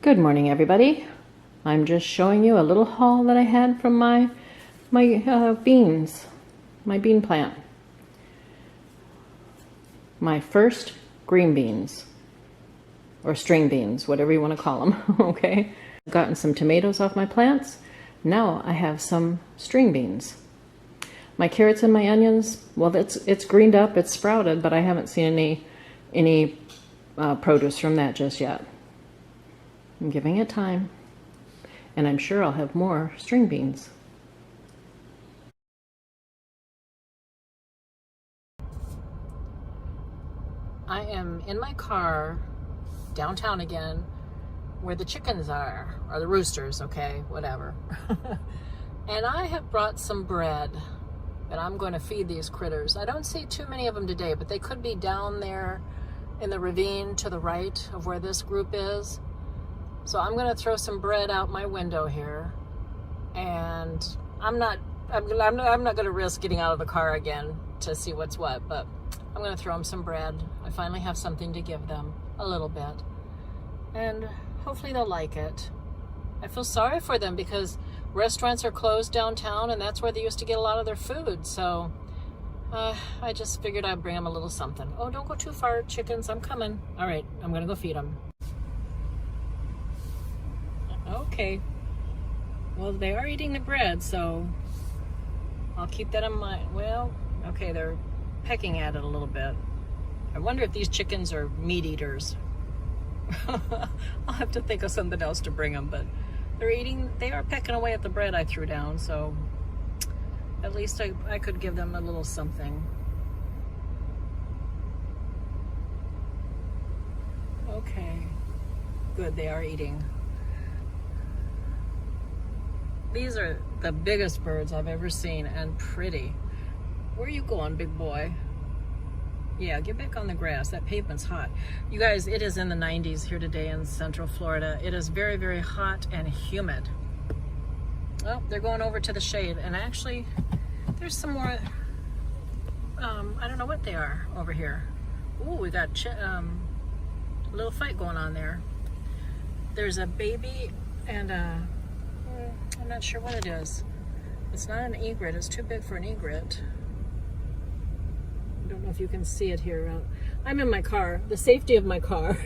Good morning, everybody. I'm just showing you a little haul that I had from my beans, my bean plant. My first green beans, or string beans, whatever you want to call them, okay? I've gotten some tomatoes off my plants. Now I have some string beans. My carrots and my onions, well, it's greened up, it's sprouted, but I haven't seen any produce from that just yet. I'm giving it time, and I'm sure I'll have more string beans. I am in my car downtown again where the chickens are, or the roosters, okay, whatever. And I have brought some bread that I'm going to feed these critters. I don't see too many of them today, but they could be down there in the ravine to the right of where this group is. So I'm going to throw some bread out my window here, and I'm not going to risk getting out of the car again to see what's what, but I'm going to throw them some bread. I finally have something to give them, a little bit, and hopefully they'll like it. I feel sorry for them because restaurants are closed downtown, and that's where they used to get a lot of their food. So I just figured I'd bring them a little something. Oh, don't go too far, chickens. I'm coming. All right, I'm going to go feed them. Okay. Well, they are eating the bread, so I'll keep that in mind. Well, okay, they're pecking at it a little bit. I wonder if these chickens are meat eaters. I'll have to think of something else to bring them, but they are pecking away at the bread I threw down, so at least I could give them a little something. Okay, good, they are eating. These are the biggest birds I've ever seen, and pretty. Where are you going, big boy? Yeah, get back on the grass. That pavement's hot. You guys, it is in the 90s here today in Central Florida. It is very, very hot and humid. Oh, they're going over to the shade, and actually, there's some more, I don't know what they are over here. Ooh, we got a little fight going on there. There's a baby and I'm not sure what it is. It's not an egret. It's too big for an egret. I don't know if you can see it here. I'm in my car. The safety of my car.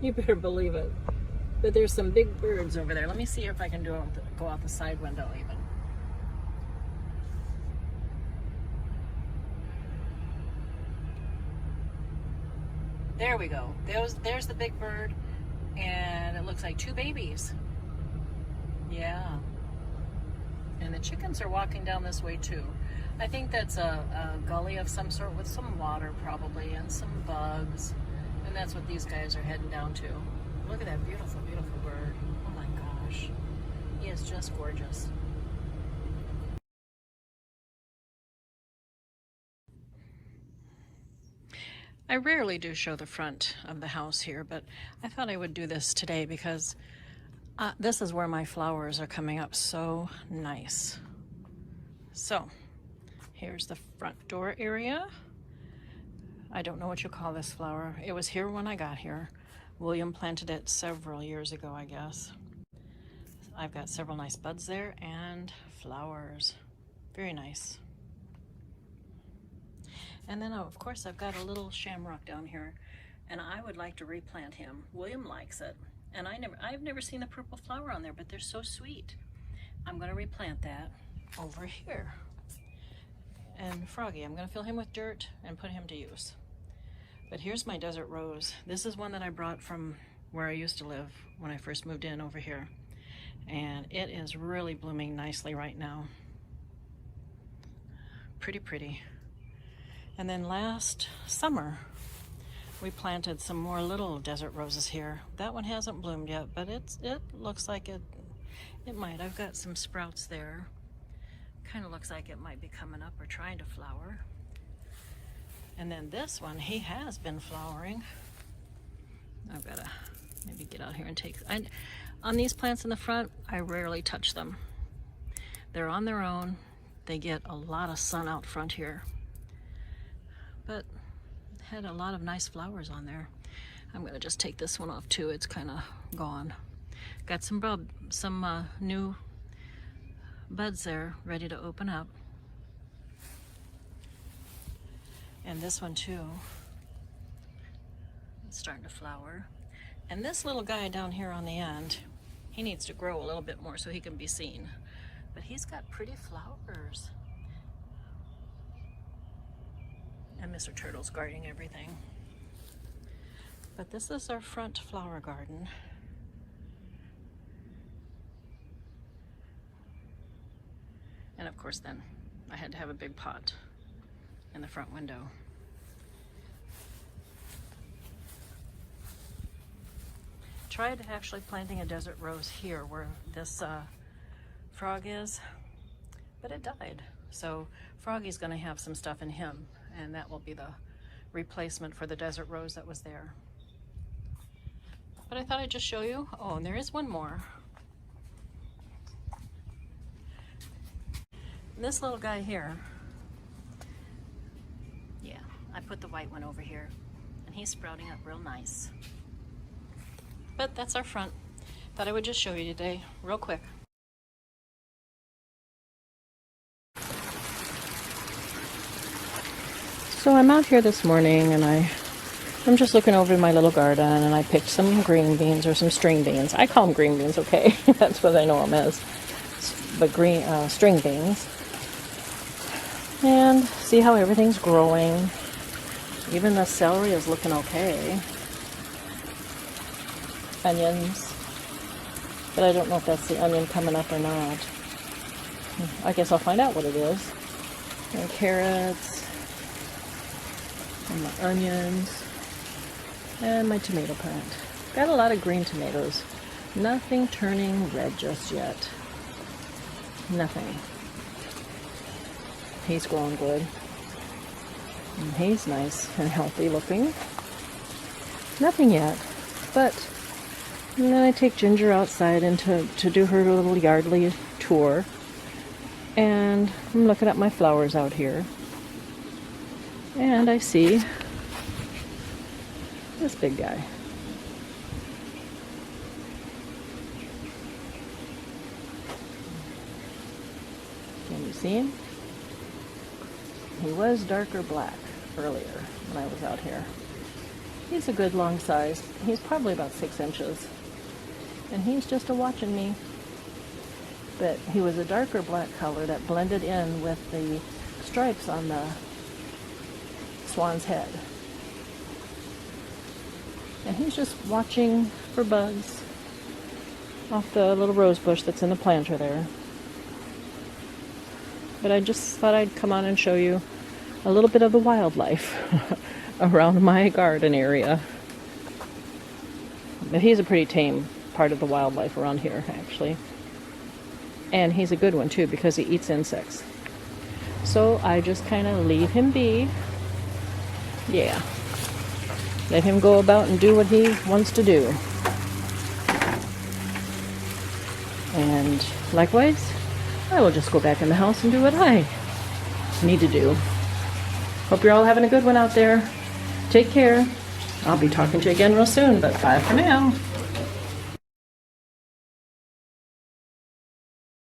You better believe it. But there's some big birds over there. Let me see if I can go out the side window even. There we go. There's the big bird, and it looks like two babies. Yeah. And the chickens are walking down this way too. I think that's a gully of some sort with some water probably and some bugs. And that's what these guys are heading down to. Look at that beautiful, beautiful bird. Oh my gosh. He is just gorgeous. I rarely do show the front of the house here, but I thought I would do this today because this is where my flowers are coming up so nice. So here's the front door area. I don't know what you call this flower. It was here when I got here. William planted it several years ago, I guess. I've got several nice buds there and flowers. Very nice. And then, of course, I've got a little shamrock down here, and I would like to replant him. William likes it. And I've never seen the purple flower on there, but they're so sweet. I'm going to replant that over here. And Froggy, I'm going to fill him with dirt and put him to use. But here's my desert rose. This is one that I brought from where I used to live when I first moved in over here. And it is really blooming nicely right now. Pretty, pretty. And then last summer, we planted some more little desert roses here. That one hasn't bloomed yet, but it looks like it might. I've got some sprouts there. Kind of looks like it might be coming up or trying to flower. And then this one, he has been flowering. I've got to maybe get out here and take... on these plants in the front, I rarely touch them. They're on their own. They get a lot of sun out front here. But had a lot of nice flowers on there. I'm going to just take this one off too. It's kind of gone. Got some new buds there ready to open up. And this one too. It's starting to flower. And this little guy down here on the end, he needs to grow a little bit more so he can be seen. But he's got pretty flowers. And Mr. Turtle's guarding everything. But this is our front flower garden. And of course then, I had to have a big pot in the front window. Tried actually planting a desert rose here where this frog is, but it died. So Froggy's gonna have some stuff in him, and that will be the replacement for the desert rose that was there. But I thought I'd just show you. Oh, and there is one more. This little guy here, yeah, I put the white one over here, and he's sprouting up real nice. But that's our front. Thought I would just show you today, real quick. So I'm out here this morning, and I'm just looking over my little garden, and I picked some green beans, or some string beans. I call them green beans, okay? That's what I know them as. But string beans. And see how everything's growing. Even the celery is looking okay. Onions. But I don't know if that's the onion coming up or not. I guess I'll find out what it is. And carrots. And my onions. And my tomato plant. Got a lot of green tomatoes. Nothing turning red just yet. Nothing. He's growing good. And he's nice and healthy looking. Nothing yet. But I'm going to take Ginger outside and to do her little yardly tour. And I'm looking at my flowers out here. And I see this big guy. Can you see him? He was darker black earlier when I was out here. He's a good long size. He's probably about 6 inches. And he's just a-watching me. But he was a darker black color that blended in with the stripes on the swan's head. And he's just watching for bugs off the little rose bush that's in the planter there. But I just thought I'd come on and show you a little bit of the wildlife around my garden area. But he's a pretty tame part of the wildlife around here, actually. And he's a good one, too, because he eats insects. So I just kind of leave him be. Yeah. Let him go about and do what he wants to do. And likewise, I will just go back in the house and do what I need to do. Hope you're all having a good one out there. Take care. I'll be talking to you again real soon, but bye for now.